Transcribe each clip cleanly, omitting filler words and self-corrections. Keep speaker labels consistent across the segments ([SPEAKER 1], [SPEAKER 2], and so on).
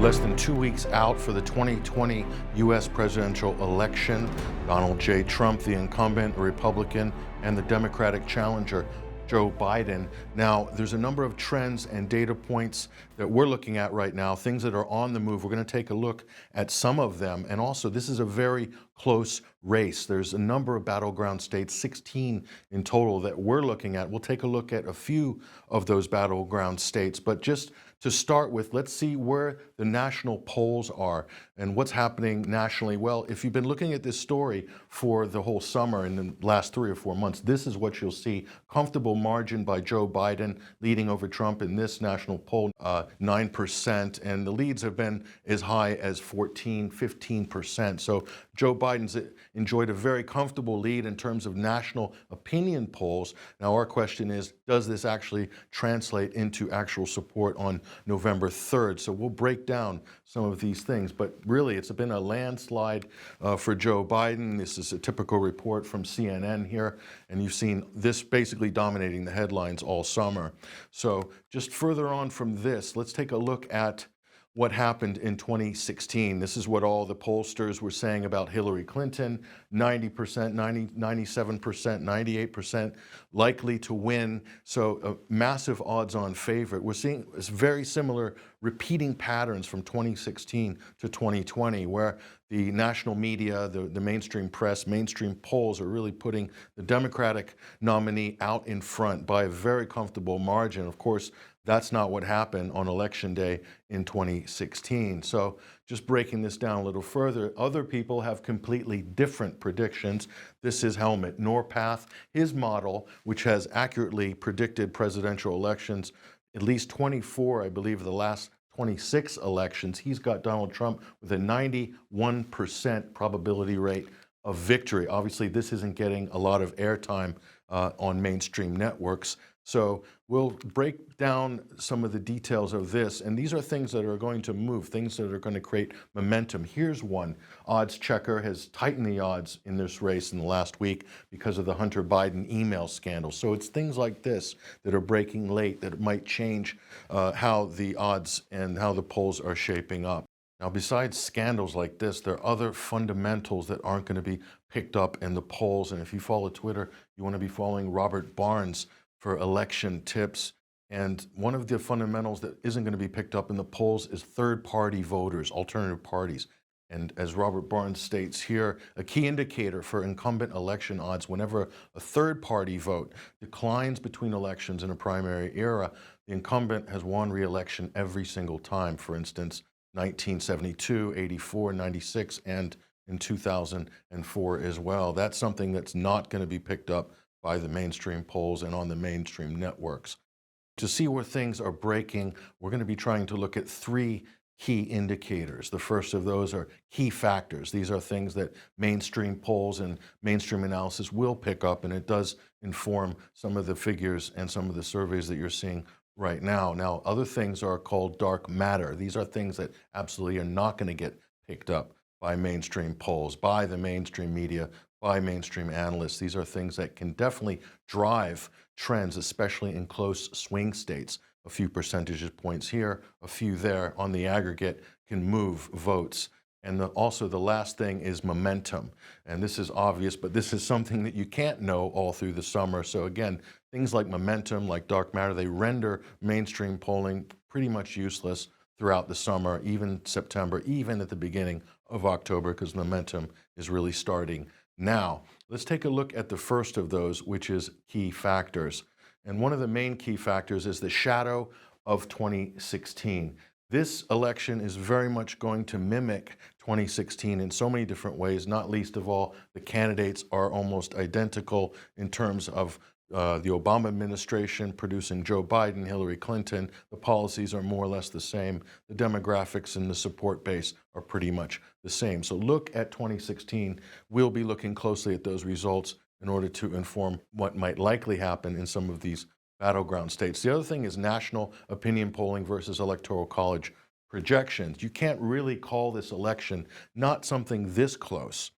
[SPEAKER 1] Less than 2 weeks out for the 2020 U.S. presidential election, Donald J. Trump, the incumbent, a Republican, and the Democratic challenger, Joe Biden. Now, there's a number of trends and data points that we're looking at right now, things that are on the move. We're going to take a look at some of them. And also, this is a very close race. There's a number of battleground states, 16 in total, that we're looking at. We'll take a look at a few of those battleground states. But just to start with, let's see where the national polls are and what's happening nationally. Well, if you've been looking at this story for the whole summer in the last 3 or 4 months, this is what you'll see. Comfortable margin by Joe Biden leading over Trump in this national poll, 9%, and the leads have been as high as 14, 15%. So Joe Biden's enjoyed a very comfortable lead in terms of national opinion polls. Now our question is, does this actually translate into actual support on November 3rd? So we'll break down some of these things, but really it's been a landslide for Joe Biden. This is a typical report from CNN here, and you've seen this basically dominating the headlines all summer. So just further on from this, let's take a look at what happened in 2016. This is what all the pollsters were saying about Hillary Clinton: 90%, 97%, 98% likely to win. So massive odds-on favorite. We're seeing very similar repeating patterns from 2016 to 2020, where the national media, the mainstream press, mainstream polls are really putting the Democratic nominee out in front by a very comfortable margin. Of course, that's not what happened on Election Day in 2016. So just breaking this down a little further, other people have completely different predictions. This is Helmut Norpath. His model, which has accurately predicted presidential elections, at least 24, I believe, of the last 26 elections, he's got Donald Trump with a 91% probability rate of victory. Obviously, this isn't getting a lot of airtime on mainstream networks. So we'll break down some of the details of this, and these are things that are going to move, things that are going to create momentum. Here's one. Odds Checker has tightened the odds in this race in the last week because of the Hunter Biden email scandal. So it's things like this that are breaking late that might change how the odds and how the polls are shaping up. Now, besides scandals like this, there are other fundamentals that aren't going to be picked up in the polls. And if you follow Twitter, you want to be following Robert Barnes for election tips. And one of the fundamentals that isn't going to be picked up in the polls is third-party voters, alternative parties. And as Robert Barnes states here, a key indicator for incumbent election odds, whenever a third-party vote declines between elections in a primary era, the incumbent has won re-election every single time. For instance, 1972, 84, 96, and in 2004 as well. That's something that's not going to be picked up by the mainstream polls and on the mainstream networks. To see where things are breaking, we're going to be trying to look at 3 key indicators. The first of those are key factors. These are things that mainstream polls and mainstream analysis will pick up, and it does inform some of the figures and some of the surveys that you're seeing right now. Now, other things are called dark matter. These are things that absolutely are not going to get picked up by mainstream polls, by the mainstream media, by mainstream analysts. These are things that can definitely drive trends, especially in close swing states. A few percentage points here, a few there on the aggregate can move votes. And also the last thing is momentum. And this is obvious, but this is something that you can't know all through the summer. So again, things like momentum, like dark matter, they render mainstream polling pretty much useless throughout the summer, even September, even at the beginning of October, because momentum is really starting now. Let's take a look at the first of those, which is key factors. And one of the main key factors is the shadow of 2016. This election is very much going to mimic 2016 in so many different ways, not least of all, the candidates are almost identical in terms of the Obama administration producing Joe Biden, Hillary Clinton. The policies are more or less the same. The demographics and the support base are pretty much the same. So look at 2016. We'll be looking closely at those results in order to inform what might likely happen in some of these battleground states. The other thing is national opinion polling versus electoral college projections. You can't really call this election not something this close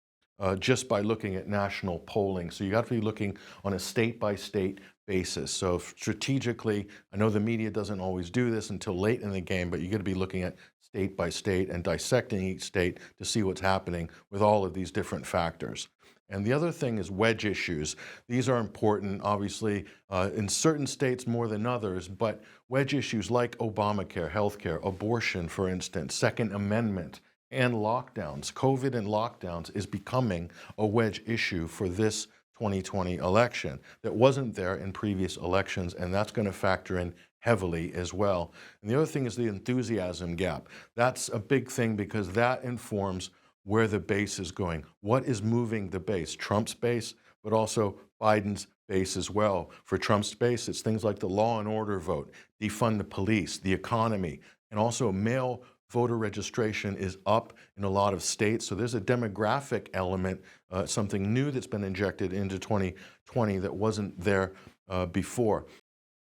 [SPEAKER 1] just by looking at national polling. So you got to be looking on a state-by-state basis. So strategically, I know the media doesn't always do this until late in the game, but you got to be looking at state by state and dissecting each state to see what's happening with all of these different factors. And the other thing is wedge issues. These are important, obviously, in certain states more than others, but wedge issues like Obamacare, healthcare, abortion, for instance, Second Amendment, and lockdowns. COVID and lockdowns is becoming a wedge issue for this 2020 election that wasn't there in previous elections, and that's going to factor in heavily as well. And the other thing is the enthusiasm gap. That's a big thing because that informs where the base is going. What is moving the base? Trump's base, but also Biden's base as well. For Trump's base, it's things like the law and order vote, defund the police, the economy, and also mail voter registration is up in a lot of states. So there's a demographic element, something new that's been injected into 2020 that wasn't there before.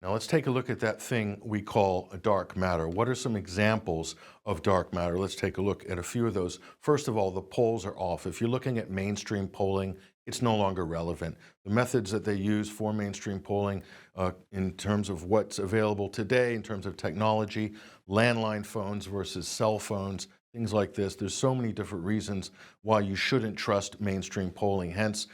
[SPEAKER 1] Now let's take a look at that thing we call a dark matter. What are some examples of dark matter? Let's take a look at a few of those. First of all, the polls are off. If you're looking at mainstream polling, it's no longer relevant. The methods that they use for mainstream polling in terms of what's available today, in terms of technology, landline phones versus cell phones, things like this. There's so many different reasons why you shouldn't trust mainstream polling. Hence,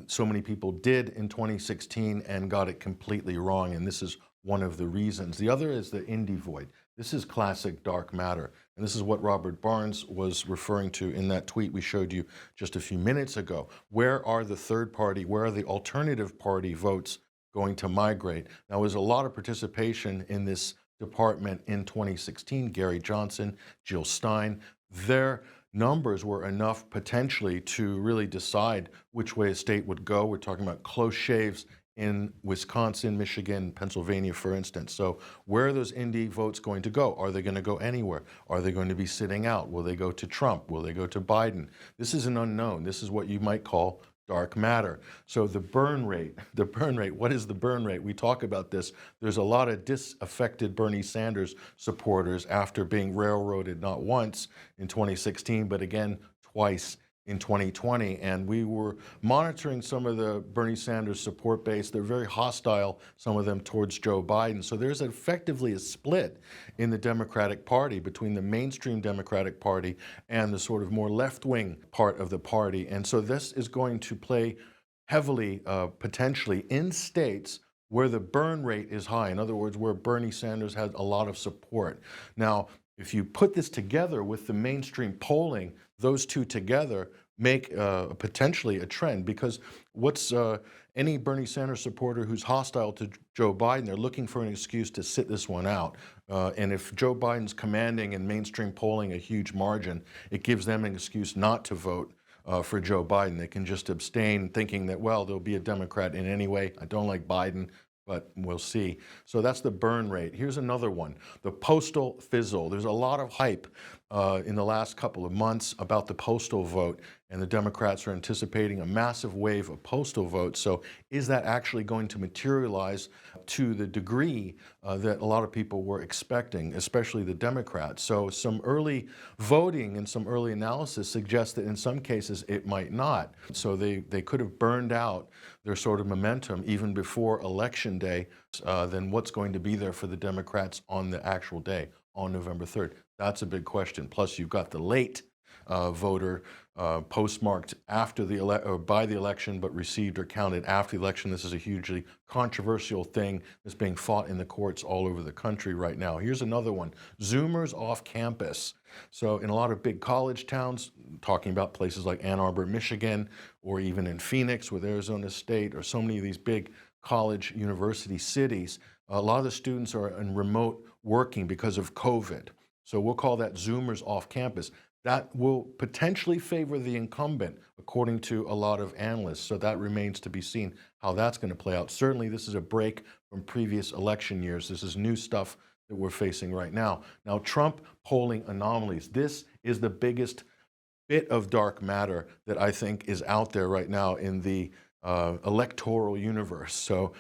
[SPEAKER 1] so many people did in 2016 and got it completely wrong, and this is one of the reasons. The other is the indie void. This is classic dark matter, and this is what Robert Barnes was referring to in that tweet we showed you just a few minutes ago. Where are the third party, where are the alternative party votes going to migrate? Now, there was a lot of participation in this department in 2016, Gary Johnson, Jill Stein. Their numbers were enough potentially to really decide which way a state would go. We're talking about close shaves in Wisconsin, Michigan, Pennsylvania, for instance. So where are those indie votes going to go? Are they going to go anywhere? Are they going to be sitting out? Will they go to Trump? Will they go to Biden? This is an unknown. This is what you might call dark matter. So the burn rate, what is the burn rate? We talk about this. There's a lot of disaffected Bernie Sanders supporters after being railroaded not once in 2016, but again twice in 2020, and we were monitoring some of the Bernie Sanders support base. They're very hostile, some of them, towards Joe Biden. So there's effectively a split in the Democratic Party between the mainstream Democratic Party and the sort of more left-wing part of the party. And so this is going to play heavily, potentially, in states where the burn rate is high. In other words, where Bernie Sanders has a lot of support. Now, if you put this together with the mainstream polling, those two together make potentially a trend, because what's any Bernie Sanders supporter who's hostile to Joe Biden, they're looking for an excuse to sit this one out. And if Joe Biden's commanding in mainstream polling a huge margin, it gives them an excuse not to vote for Joe Biden. They can just abstain, thinking that, well, there'll be a Democrat in any way. I don't like Biden, but we'll see. So that's the burn rate. Here's another one, the postal fizzle. There's a lot of hype in the last couple of months about the postal vote, and the Democrats are anticipating a massive wave of postal votes. So is that actually going to materialize to the degree that a lot of people were expecting, especially the Democrats? So some early voting and some early analysis suggests that in some cases it might not. So they could have burned out their sort of momentum even before Election Day. Then what's going to be there for the Democrats on the actual day, on November 3rd? That's a big question. Plus, you've got the late voter postmarked after the or by the election, but received or counted after the election. This is a hugely controversial thing that's being fought in the courts all over the country right now. Here's another one: Zoomers off campus. So in a lot of big college towns, talking about places like Ann Arbor, Michigan, or even in Phoenix with Arizona State, or so many of these big college university cities, a lot of the students are in remote working because of COVID. So we'll call that Zoomers off campus. That will potentially favor the incumbent, according to a lot of analysts. So that remains to be seen how that's going to play out. Certainly, this is a break from previous election years. This is new stuff that we're facing right now. Now, Trump polling anomalies. This is the biggest bit of dark matter that I think is out there right now in the electoral universe. So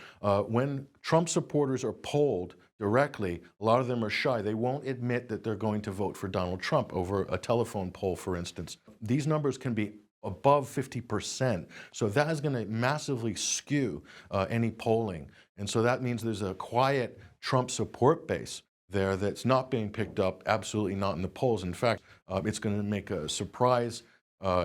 [SPEAKER 1] when Trump supporters are polled directly, a lot of them are shy. They won't admit that they're going to vote for Donald Trump over a telephone poll, for instance. These numbers can be above 50%. So that is going to massively skew any polling. And so that means there's a quiet Trump support base there that's not being picked up, absolutely not in the polls. In fact, it's going to make a surprise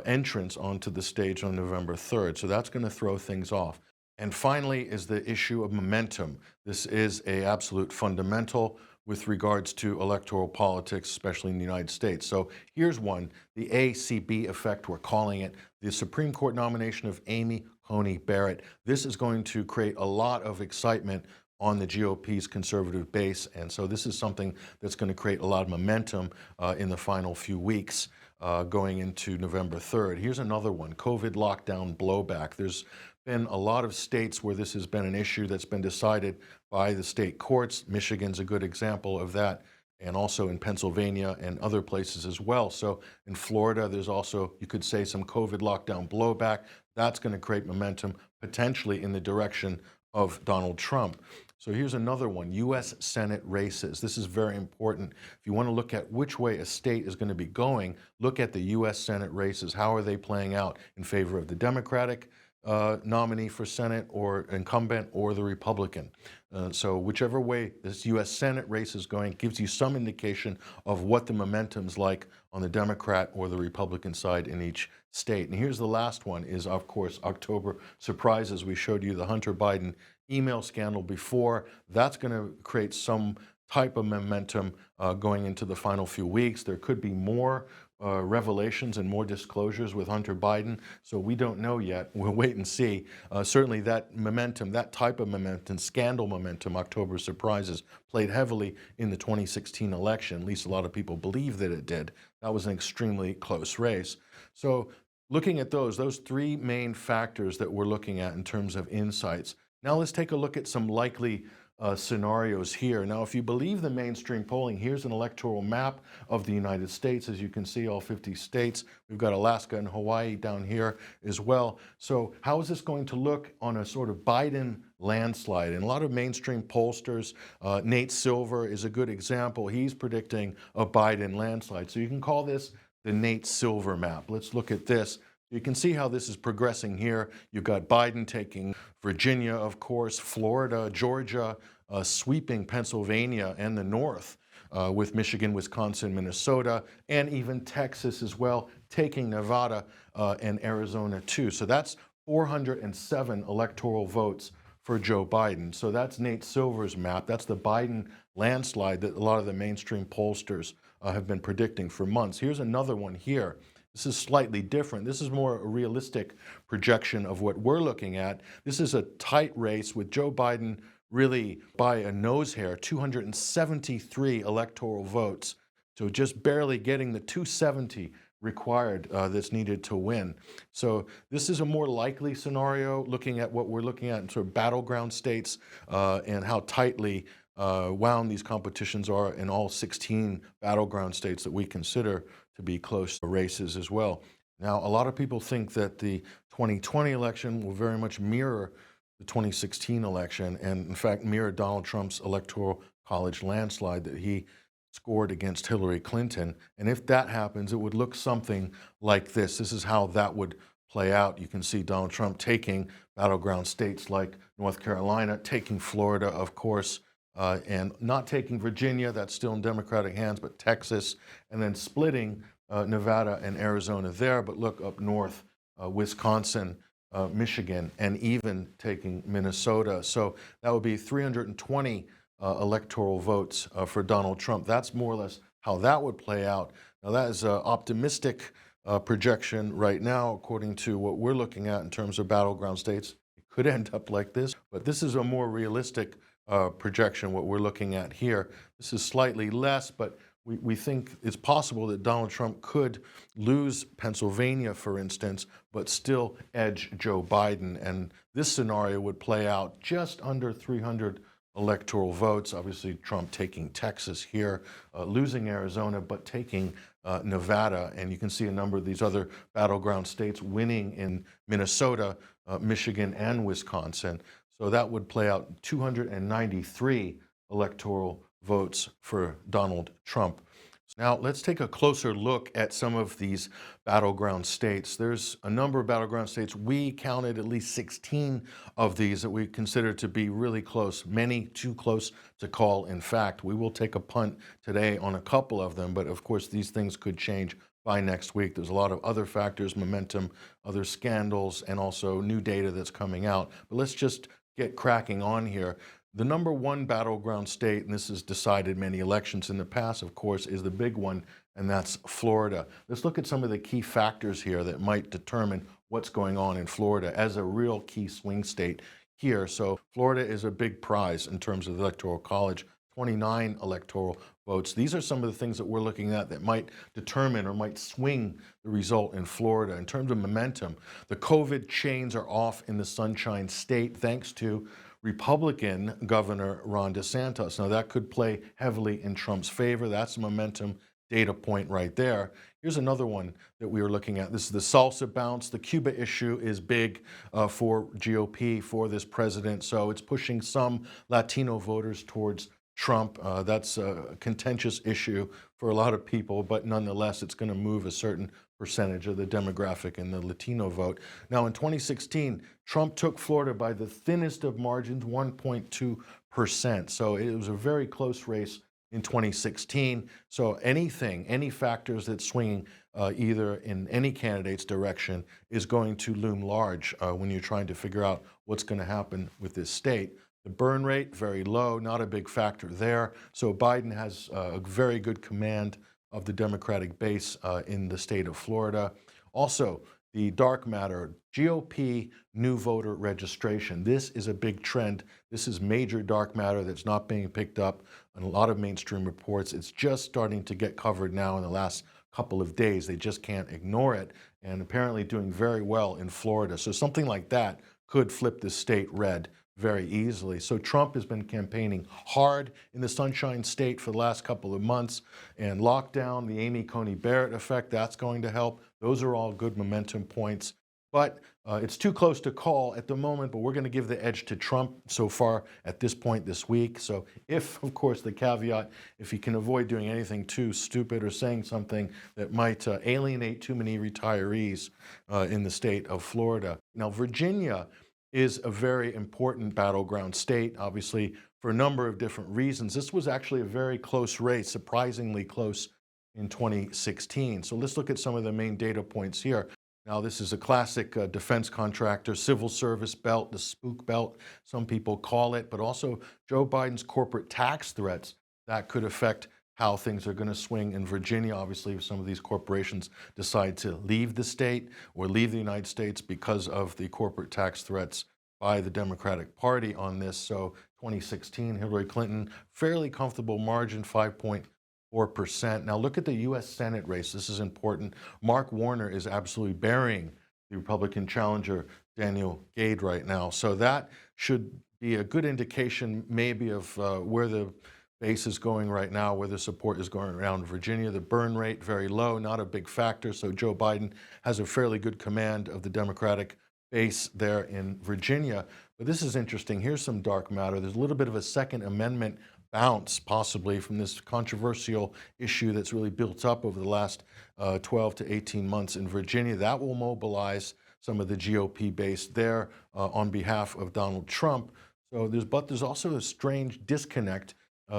[SPEAKER 1] entrance onto the stage on November 3rd. So that's going to throw things off. And finally is the issue of momentum. This is a absolute fundamental with regards to electoral politics, especially in the United States. So here's one, the ACB effect, we're calling it, the Supreme Court nomination of Amy Coney Barrett. This is going to create a lot of excitement on the GOP's conservative base, and so this is something that's going to create a lot of momentum in the final few weeks going into November 3rd. Here's another one, COVID lockdown blowback. There's been a lot of states where this has been an issue that's been decided by the state courts. Michigan's a good example of that, and also in Pennsylvania and other places as well. So in Florida, there's also, you could say, some COVID lockdown blowback. That's going to create momentum potentially in the direction of Donald Trump. So here's another one, U.S. Senate races. This is very important. If you want to look at which way a state is going to be going, look at the U.S. Senate races. How are they playing out in favor of the Democratic nominee for Senate or incumbent or the Republican? So whichever way this U.S. Senate race is going gives you some indication of what the momentum's like on the Democrat or the Republican side in each state. And here's the last one is, of course, October surprises. We showed you the Hunter Biden email scandal before. That's going to create some type of momentum going into the final few weeks. There could be more revelations and more disclosures with Hunter Biden, so we don't know yet. We'll wait and see. Certainly that momentum, that type of momentum, scandal momentum, October surprises, played heavily in the 2016 election. At least a lot of people believe that it did. That was an extremely close race. So looking at those three main factors that we're looking at in terms of insights. Now let's take a look at some likely scenarios here. Now, if you believe the mainstream polling, here's an electoral map of the United States. As you can see, all 50 states. We've got Alaska and Hawaii down here as well. So how is this going to look on a sort of Biden landslide? And a lot of mainstream pollsters, Nate Silver is a good example. He's predicting a Biden landslide. So you can call this the Nate Silver map. Let's look at this. You can see how this is progressing here. You've got Biden taking Virginia, of course, Florida, Georgia, sweeping Pennsylvania and the North with Michigan, Wisconsin, Minnesota, and even Texas as well, taking Nevada and Arizona too. So that's 407 electoral votes for Joe Biden. So that's Nate Silver's map. That's the Biden landslide that a lot of the mainstream pollsters have been predicting for months. Here's another one here. This is slightly different. This is more a realistic projection of what we're looking at. This is a tight race with Joe Biden really by a nose hair, 273 electoral votes. So just barely getting the 270 required that's needed to win. So this is a more likely scenario looking at what we're looking at in sort of battleground states and how tightly wound these competitions are in all 16 battleground states that we consider to be close races as well. Now, a lot of people think that the 2020 election will very much mirror the 2016 election and, in fact, mirror Donald Trump's electoral college landslide that he scored against Hillary Clinton. And if that happens, it would look something like this. This is how that would play out. You can see Donald Trump taking battleground states like North Carolina, taking Florida, of course, and not taking Virginia, that's still in Democratic hands, but Texas, and then splitting Nevada and Arizona there, but look up north, Wisconsin, Michigan, and even taking Minnesota. So that would be 320 electoral votes for Donald Trump. That's more or less how that would play out. Now that is an optimistic projection right now, according to what we're looking at in terms of battleground states. It could end up like this, but this is a more realistic projection, what we're looking at here. This is slightly less, but we think it's possible that Donald Trump could lose Pennsylvania, for instance, but still edge Joe Biden. And this scenario would play out just under 300 electoral votes. Obviously, Trump taking Texas here, losing Arizona, but taking Nevada. And you can see a number of these other battleground states winning in Minnesota, Michigan, and Wisconsin. So that would play out 293 electoral votes for Donald Trump. Now, let's take a closer look at some of these battleground states. There's a number of battleground states. We counted at least 16 of these that we consider to be really close, many too close to call. In fact, we will take a punt today on a couple of them, but of course, these things could change by next week. There's a lot of other factors, momentum, other scandals, and also new data that's coming out. But let's just get cracking on here. The number one battleground state, and this has decided many elections in the past, of course, is the big one, and that's Florida. Let's look at some of the key factors here that might determine what's going on in Florida as a real key swing state here. So Florida is a big prize in terms of the Electoral College, 29 electoral votes. These are some of the things that we're looking at that might determine or might swing the result in Florida. In terms of momentum, the COVID chains are off in the Sunshine State thanks to Republican Governor Ron DeSantis. Now, that could play heavily in Trump's favor. That's a momentum data point right there. Here's another one that we were looking at. This is the salsa bounce. The Cuba issue is big for GOP, for this president. So it's pushing some Latino voters towards Trump. That's a contentious issue for a lot of people, but nonetheless, it's going to move a certain percentage of the demographic and the Latino vote. Now, in 2016, Trump took Florida by the thinnest of margins, 1.2%. So it was a very close race in 2016. So any factors that swing either in any candidate's direction is going to loom large when you're trying to figure out what's going to happen with this state. The burn rate, very low, not a big factor there. So Biden has a very good command of the Democratic base in the state of Florida. Also, the dark matter, GOP new voter registration. This is a big trend. This is major dark matter that's not being picked up in a lot of mainstream reports. It's just starting to get covered now in the last couple of days. They just can't ignore it, and apparently doing very well in Florida. So something like that could flip the state red very easily. So Trump has been campaigning hard in the Sunshine State for the last couple of months, and lockdown, the Amy Coney Barrett effect, that's going to help. Those are all good momentum points. But it's too close to call at the moment, but we're going to give the edge to Trump so far at this point this week. So if, of course, the caveat, if he can avoid doing anything too stupid or saying something that might alienate too many retirees in the state of Florida. Now, Virginia is a very important battleground state, obviously, for a number of different reasons. This was actually a very close race, surprisingly close in 2016. So let's look at some of the main data points here. Now, this is a classic defense contractor, civil service belt, the spook belt, some people call it, but also Joe Biden's corporate tax threats that could affect how things are going to swing in Virginia. Obviously, if some of these corporations decide to leave the state or leave the United States because of the corporate tax threats by the Democratic Party on this. So 2016, Hillary Clinton, fairly comfortable margin, 5.4%. Now look at the U.S. Senate race. This is important. Mark Warner is absolutely burying the Republican challenger, Daniel Gade, right now. So that should be a good indication maybe of where the base is going right now, where the support is going around Virginia. The burn rate, very low, not a big factor. So Joe Biden has a fairly good command of the Democratic base there in Virginia. But this is interesting. Here's some dark matter. There's a little bit of a Second Amendment bounce, possibly, from this controversial issue that's really built up over the last 12 to 18 months in Virginia. That will mobilize some of the GOP base there on behalf of Donald Trump. So there's also a strange disconnect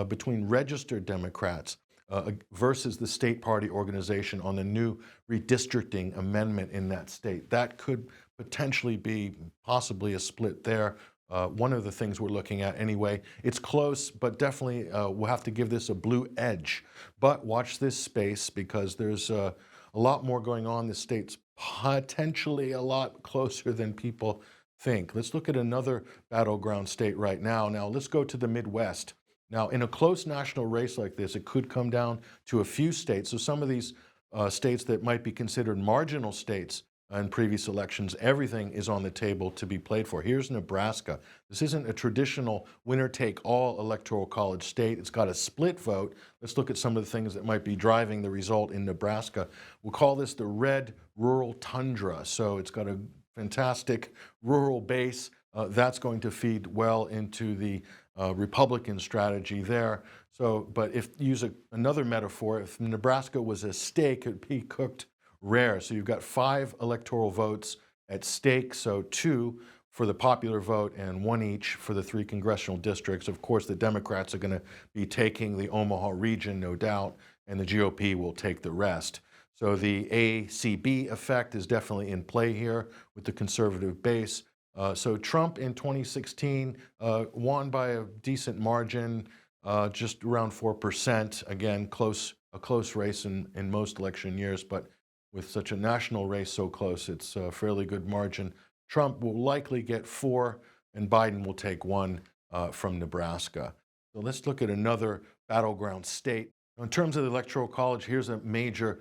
[SPEAKER 1] between registered Democrats versus the state party organization on the new redistricting amendment in that state. That could potentially be possibly a split there. One of the things we're looking at anyway. It's close, but definitely we'll have to give this a blue edge. But watch this space because there's a lot more going on. The state's potentially a lot closer than people think. Let's look at another battleground state right now. Now let's go to the Midwest. Now, in a close national race like this, it could come down to a few states. So some of these states that might be considered marginal states in previous elections, everything is on the table to be played for. Here's Nebraska. This isn't a traditional winner-take-all electoral college state. It's got a split vote. Let's look at some of the things that might be driving the result in Nebraska. We'll call this the red rural tundra. So it's got a fantastic rural base. that's going to feed well into the Republican strategy there. So, but if use another metaphor, if Nebraska was a steak, it'd be cooked rare. So you've got 5 electoral votes at stake, so 2 for the popular vote and 1 each for the 3 congressional districts. Of course, the Democrats are going to be taking the Omaha region, no doubt, and the GOP will take the rest. So the ACB effect is definitely in play here with the conservative base. So Trump in 2016 won by a decent margin, just around 4%. Again, a close race in most election years, but with such a national race so close, it's a fairly good margin. Trump will likely get 4, and Biden will take 1 from Nebraska. So let's look at another battleground state. In terms of the Electoral College, here's a major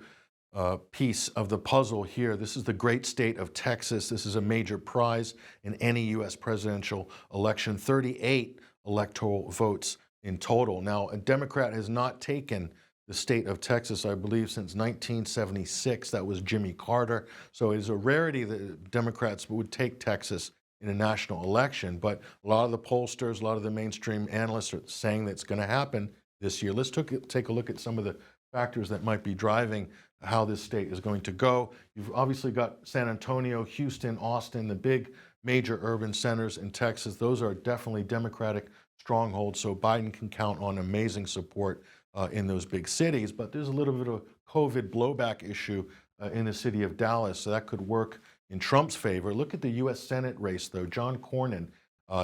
[SPEAKER 1] piece of the puzzle here. This is the great state of Texas. This is a major prize in any U.S. presidential election. 38 electoral votes in total. Now, a Democrat has not taken the state of Texas, I believe, since 1976. That was Jimmy Carter. So it is a rarity that Democrats would take Texas in a national election. But a lot of the pollsters, a lot of the mainstream analysts are saying that's going to happen this year. Let's take a look at some of the factors that might be driving how this state is going to go. You've obviously got San Antonio, Houston, Austin, the big major urban centers in Texas. Those are definitely Democratic strongholds, so Biden can count on amazing support in those big cities. But there's a little bit of a COVID blowback issue in the city of Dallas, so that could work in Trump's favor. Look at the U.S. Senate race, though. John Cornyn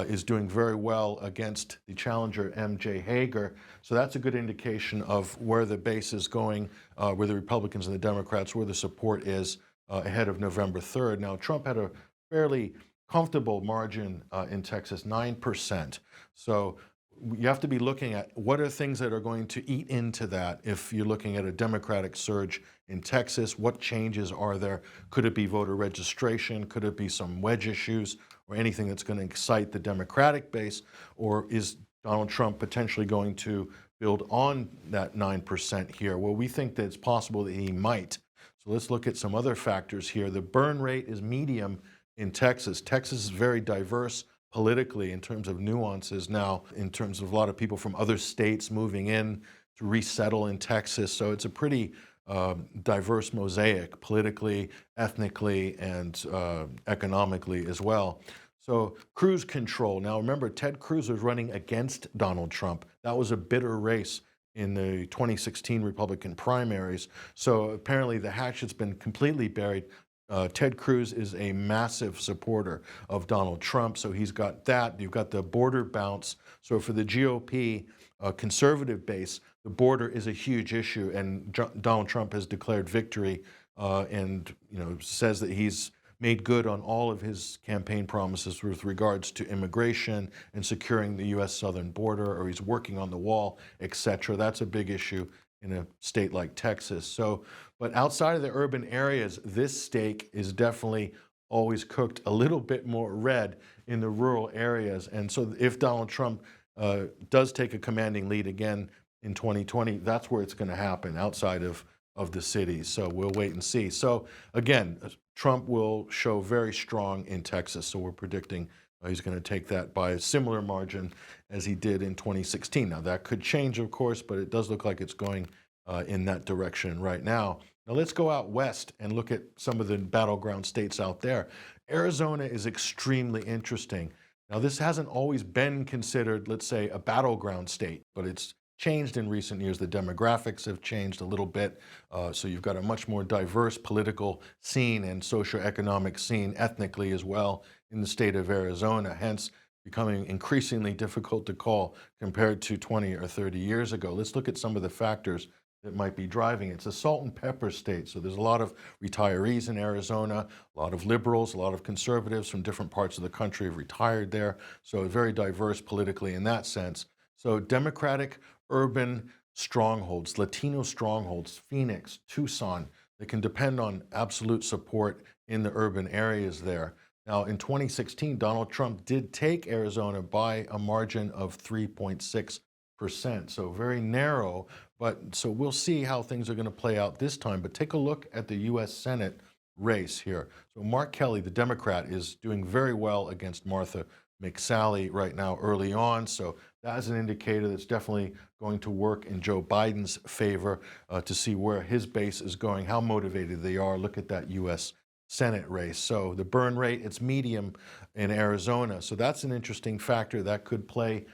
[SPEAKER 1] is doing very well against the challenger M.J. Hager. So that's a good indication of where the base is going, where the Republicans and the Democrats, where the support is ahead of November 3rd. Now, Trump had a fairly comfortable margin in Texas, 9%. So you have to be looking at what are things that are going to eat into that if you're looking at a Democratic surge in Texas. What changes are there? Could it be voter registration? Could it be some wedge issues or anything that's going to excite the Democratic base? Or is Donald Trump potentially going to build on that 9% here? Well, we think that it's possible that he might. So let's look at some other factors here. The burn rate is medium in Texas. Texas is very diverse politically in terms of nuances now, in terms of a lot of people from other states moving in to resettle in Texas. So it's a pretty diverse mosaic politically, ethnically, and economically as well. So cruise control. Now remember, Ted Cruz was running against Donald Trump. That was a bitter race in the 2016 Republican primaries. So apparently the hatchet's been completely buried. Ted Cruz is a massive supporter of Donald Trump, so he's got that. You've got the border bounce. So for the GOP conservative base, the border is a huge issue, and Donald Trump has declared victory and says that he's made good on all of his campaign promises with regards to immigration and securing the U.S. southern border, or he's working on the wall, etc. That's a big issue in a state like Texas. So, but outside of the urban areas, this steak is definitely always cooked a little bit more red in the rural areas. And so if Donald Trump does take a commanding lead again in 2020, that's where it's going to happen, outside of the cities. So we'll wait and see. So again, Trump will show very strong in Texas. So we're predicting he's going to take that by a similar margin as he did in 2016. Now, that could change, of course, but it does look like it's going in that direction right now. Now, let's go out west and look at some of the battleground states out there. Arizona is extremely interesting. Now, this hasn't always been considered, let's say, a battleground state, but it's changed in recent years. The demographics have changed a little bit. So you've got a much more diverse political scene and socioeconomic scene ethnically as well in the state of Arizona, hence becoming increasingly difficult to call compared to 20 or 30 years ago. Let's look at some of the factors that might be driving it. It's a salt and pepper state, so there's a lot of retirees in Arizona, a lot of liberals, a lot of conservatives from different parts of the country have retired there, so very diverse politically in that sense. So Democratic urban strongholds, Latino strongholds, Phoenix, Tucson, they can depend on absolute support in the urban areas there. Now, in 2016, Donald Trump did take Arizona by a margin of 3.6%, so very narrow, but so we'll see how things are going to play out this time. But take a look at the U.S. Senate race here. So Mark Kelly, the Democrat, is doing very well against Martha McSally right now early on. So that is an indicator that's definitely going to work in Joe Biden's favor to see where his base is going, how motivated they are. Look at that U.S. Senate race. So the burn rate, it's medium in Arizona. So that's an interesting factor that could play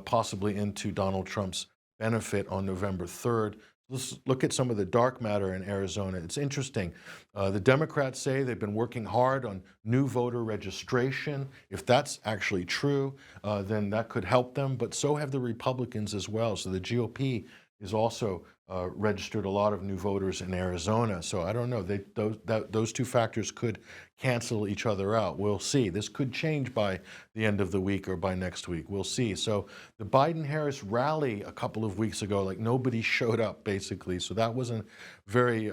[SPEAKER 1] possibly into Donald Trump's benefit on November 3rd. Let's look at some of the dark matter in Arizona. It's interesting. The Democrats say they've been working hard on new voter registration. If that's actually true, then that could help them, but so have the Republicans as well. So the GOP is also registered a lot of new voters in Arizona. So I don't know. Those two factors could cancel each other out. We'll see. This could change by the end of the week or by next week. We'll see. So the Biden-Harris rally a couple of weeks ago, like nobody showed up, basically. So that wasn't very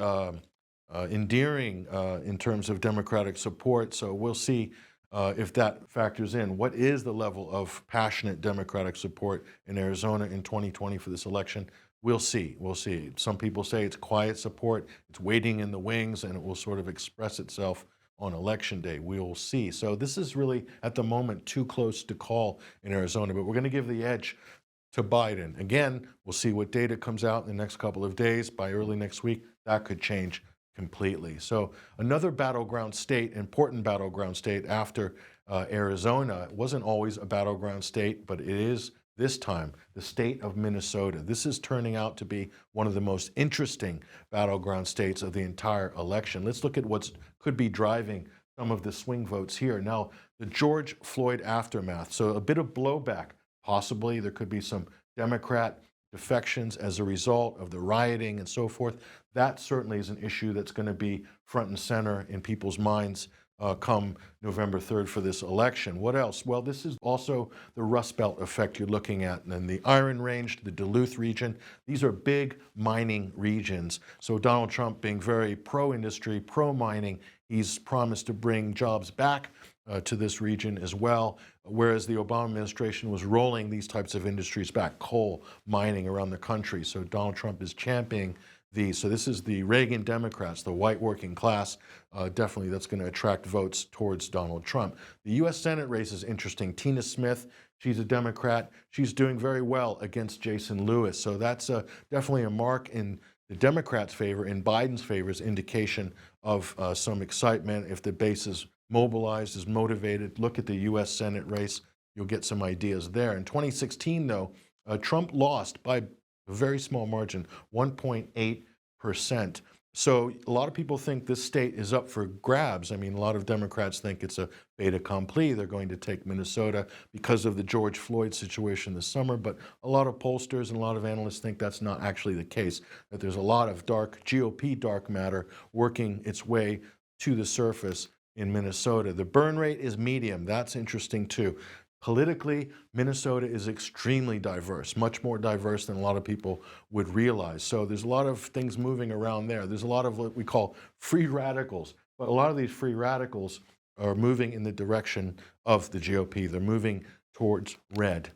[SPEAKER 1] endearing in terms of Democratic support. So we'll see if that factors in. What is the level of passionate Democratic support in Arizona in 2020 for this election? We'll see. We'll see. Some people say it's quiet support, it's waiting in the wings, and it will sort of express itself on election day. We'll see. So this is really, at the moment, too close to call in Arizona, but we're going to give the edge to Biden. Again, we'll see what data comes out in the next couple of days. By early next week, that could change completely. So another battleground state, important battleground state after Arizona. It wasn't always a battleground state, but it is this time, the state of Minnesota. This is turning out to be one of the most interesting battleground states of the entire election. Let's look at what could be driving some of the swing votes here. Now, the George Floyd aftermath. So a bit of blowback, possibly. There could be some Democrat defections as a result of the rioting and so forth. That certainly is an issue that's going to be front and center in people's minds come November 3rd for this election. What else? Well, this is also the Rust Belt effect you're looking at. And the Iron Range, the Duluth region, these are big mining regions. So Donald Trump being very pro-industry, pro-mining, he's promised to bring jobs back to this region as well, whereas the Obama administration was rolling these types of industries back, coal mining around the country. So Donald Trump is championing these. So this is the Reagan Democrats, the white working class. Definitely that's going to attract votes towards Donald Trump. The U.S. Senate race is interesting. Tina Smith, she's a Democrat. She's doing very well against Jason Lewis. So that's definitely a mark in the Democrats' favor, in Biden's favor, is indication of some excitement. If the base is mobilized, is motivated, look at the U.S. Senate race. You'll get some ideas there. In 2016, though, Trump lost by a very small margin, 1.8%. So a lot of people think this state is up for grabs. I mean, a lot of Democrats think it's a fait accompli. They're going to take Minnesota because of the George Floyd situation this summer. But a lot of pollsters and a lot of analysts think that's not actually the case, that there's a lot of dark GOP dark matter working its way to the surface in Minnesota. The burn rate is medium. That's interesting too. Politically, Minnesota is extremely diverse, much more diverse than a lot of people would realize. So there's a lot of things moving around there. There's a lot of what we call free radicals, but a lot of these free radicals are moving in the direction of the GOP. They're moving towards red.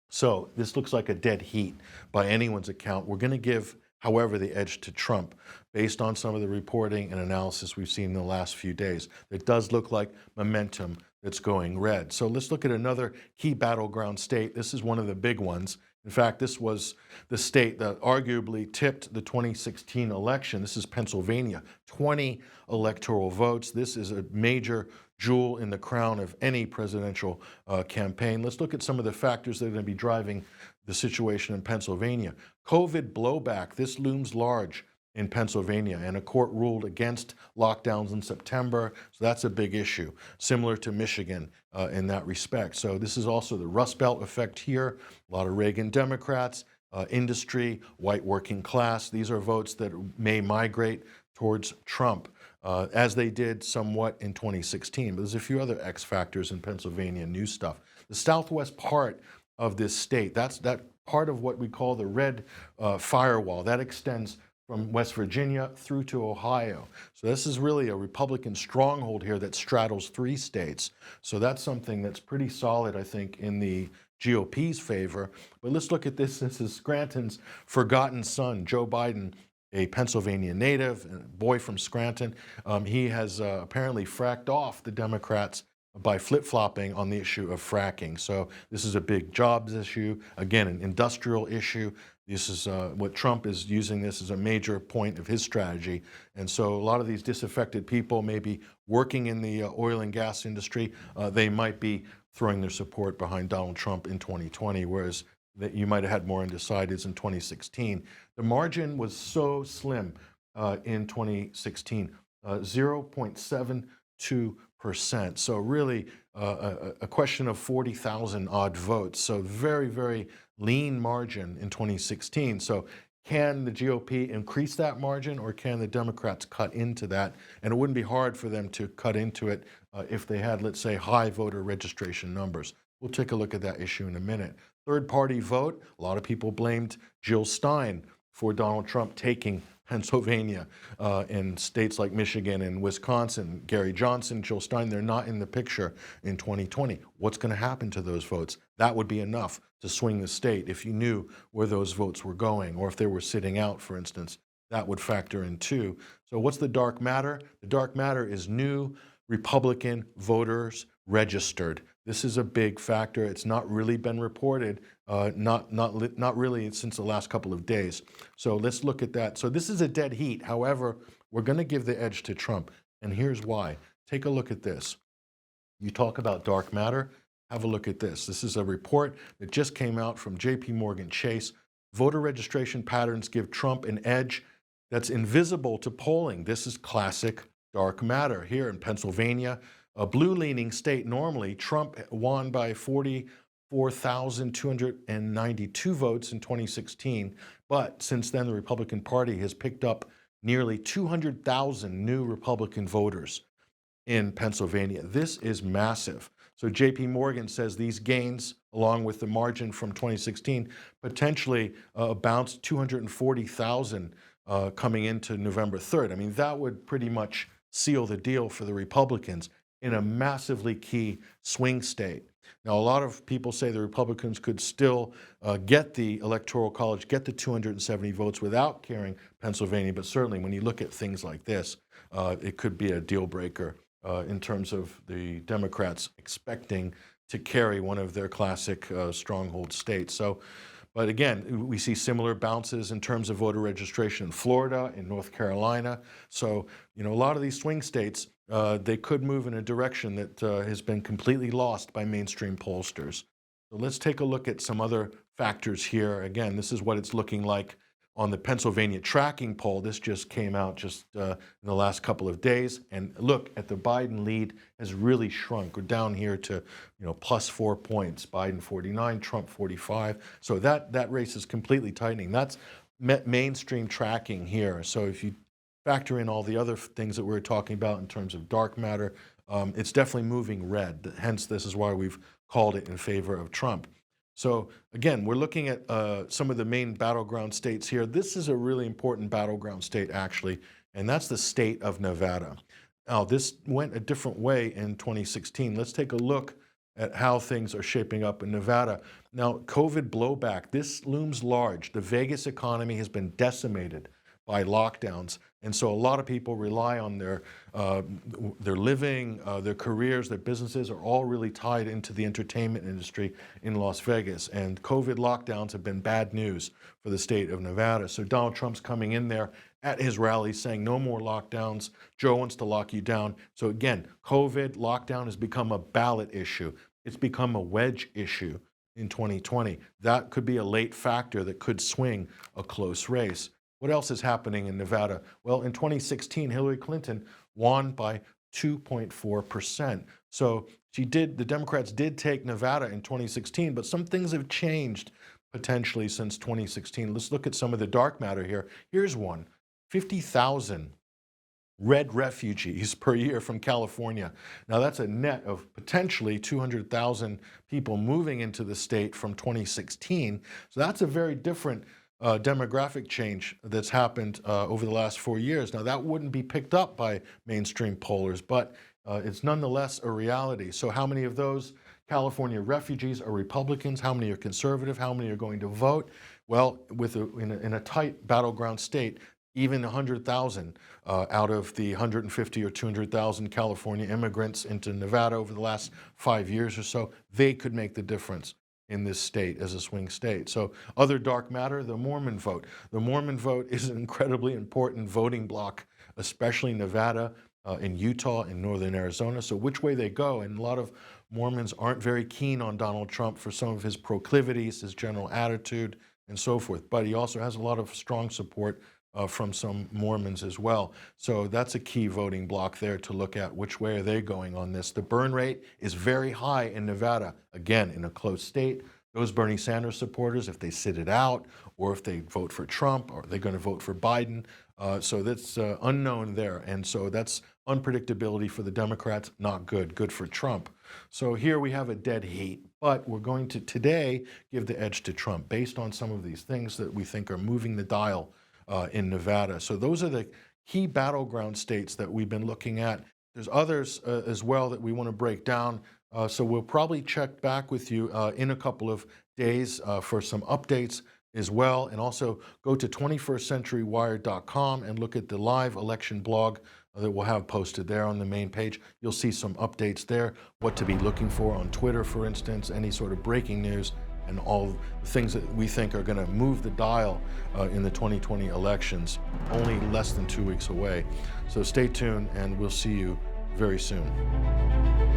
[SPEAKER 1] So this looks like a dead heat by anyone's account. We're going to give, however, the edge to Trump based on some of the reporting and analysis we've seen in the last few days. It does look like momentum that's going red. So let's look at another key battleground state. This is one of the big ones. In fact, this was the state that arguably tipped the 2016 election. This is Pennsylvania, 20 electoral votes. This is a major jewel in the crown of any presidential campaign. Let's look at some of the factors that are going to be driving the situation in Pennsylvania. COVID blowback, this looms large in Pennsylvania, and a court ruled against lockdowns in September, so that's a big issue, similar to Michigan in that respect. So this is also the Rust Belt effect here, a lot of Reagan Democrats, industry, white working class. These are votes that may migrate towards Trump, as they did somewhat in 2016. But there's a few other X factors in Pennsylvania, new stuff. The southwest part of this state, that's that part of what we call the red firewall, that extends from West Virginia through to Ohio. So this is really a Republican stronghold here that straddles 3 states. So that's something that's pretty solid, I think, in the GOP's favor. But let's look at this. This is Scranton's forgotten son, Joe Biden, a Pennsylvania native, a boy from Scranton. He has apparently fracked off the Democrats by flip-flopping on the issue of fracking. So this is a big jobs issue, again, an industrial issue. This is what Trump is using this as a major point of his strategy. And so a lot of these disaffected people may be working in the oil and gas industry. They might be throwing their support behind Donald Trump in 2020, whereas that you might have had more undecideds in 2016. The margin was so slim in 2016, 0.72%. So really a question of 40,000 odd votes. So very, very lean margin in 2016. So can the GOP increase that margin, or can the Democrats cut into that? And it wouldn't be hard for them to cut into it if they had, let's say, high voter registration numbers. We'll take a look at that issue in a minute. Third-party vote, a lot of people blamed Jill Stein for Donald Trump taking Pennsylvania and states like Michigan and Wisconsin. Gary Johnson, Jill Stein, they're not in the picture in 2020. What's going to happen to those votes? That would be enough to swing the state if you knew where those votes were going, or if they were sitting out, for instance. That would factor in too. So what's the dark matter? The dark matter is new Republican voters registered. This is a big factor. It's not really been reported, not really since the last couple of days. So let's look at that. So this is a dead heat. However, we're going to give the edge to Trump, and here's why. Take a look at this. You talk about dark matter. Have a look at this. This is a report that just came out from J.P. Morgan Chase. Voter registration patterns give Trump an edge that's invisible to polling. This is classic dark matter. Here in Pennsylvania, a blue-leaning state normally, Trump won by 44,292 votes in 2016. But since then, the Republican Party has picked up nearly 200,000 new Republican voters in Pennsylvania. This is massive. So JP Morgan says these gains, along with the margin from 2016, potentially bounced 240,000 coming into November 3rd. I mean, that would pretty much seal the deal for the Republicans in a massively key swing state. Now, a lot of people say the Republicans could still get the Electoral College, get the 270 votes without carrying Pennsylvania, but certainly when you look at things like this, it could be a deal breaker in terms of the Democrats expecting to carry one of their classic stronghold states. So, but again, we see similar bounces in terms of voter registration in Florida, in North Carolina. So, you know, a lot of these swing states, they could move in a direction that has been completely lost by mainstream pollsters. So let's take a look at some other factors here. Again, this is what it's looking like on the Pennsylvania tracking poll. This just came out just in the last couple of days. And look at the Biden lead has really shrunk. We're down here to, you know, plus 4 points. Biden 49, Trump 45. So that race is completely tightening. That's mainstream tracking here. So if you factor in all the other things that we're talking about in terms of dark matter, it's definitely moving red. Hence, this is why we've called it in favor of Trump. So again, we're looking at some of the main battleground states here. This is a really important battleground state, actually, and that's the state of Nevada. Now, this went a different way in 2016. Let's take a look at how things are shaping up in Nevada. Now, COVID blowback, this looms large. The Vegas economy has been decimated by lockdowns. And so a lot of people rely on their living, their careers, their businesses are all really tied into the entertainment industry in Las Vegas. And COVID lockdowns have been bad news for the state of Nevada. So Donald Trump's coming in there at his rally saying no more lockdowns. Joe wants to lock you down. So again, COVID lockdown has become a ballot issue. It's become a wedge issue in 2020. That could be a late factor that could swing a close race. What else is happening in Nevada? Well, in 2016, Hillary Clinton won by 2.4%. So the Democrats did take Nevada in 2016, but some things have changed potentially since 2016. Let's look at some of the dark matter here. Here's one, 50,000 red refugees per year from California. Now that's a net of potentially 200,000 people moving into the state from 2016. So that's a very different demographic change that's happened over the last 4 years. Now, that wouldn't be picked up by mainstream pollers, but it's nonetheless a reality. So how many of those California refugees are Republicans? How many are conservative? How many are going to vote? Well, in a tight battleground state, even 100,000 out of the 150 or 200,000 California immigrants into Nevada over the last 5 years or so, they could make the difference in this state as a swing state. So other dark matter, the Mormon vote. The Mormon vote is an incredibly important voting bloc, especially Nevada, in Utah, in northern Arizona. So which way they go, and a lot of Mormons aren't very keen on Donald Trump for some of his proclivities, his general attitude, and so forth. But he also has a lot of strong support from some Mormons as well. So that's a key voting bloc there to look at which way are they going on this. The burn rate is very high in Nevada, again, in a close state. Those Bernie Sanders supporters, if they sit it out, or if they vote for Trump, or they're going to vote for Biden. So that's unknown there. And so that's unpredictability for the Democrats, not good, good for Trump. So here we have a dead heat, but we're going to today give the edge to Trump based on some of these things that we think are moving the dial in Nevada. So those are the key battleground states that we've been looking at. There's others as well that we want to break down. So we'll probably check back with you in a couple of days for some updates as well. And also go to 21stcenturywire.com and look at the live election blog that we'll have posted there on the main page. You'll see some updates there, what to be looking for on Twitter, for instance, any sort of breaking news, and all the things that we think are going to move the dial in the 2020 elections, only less than 2 weeks away. So stay tuned, and we'll see you very soon.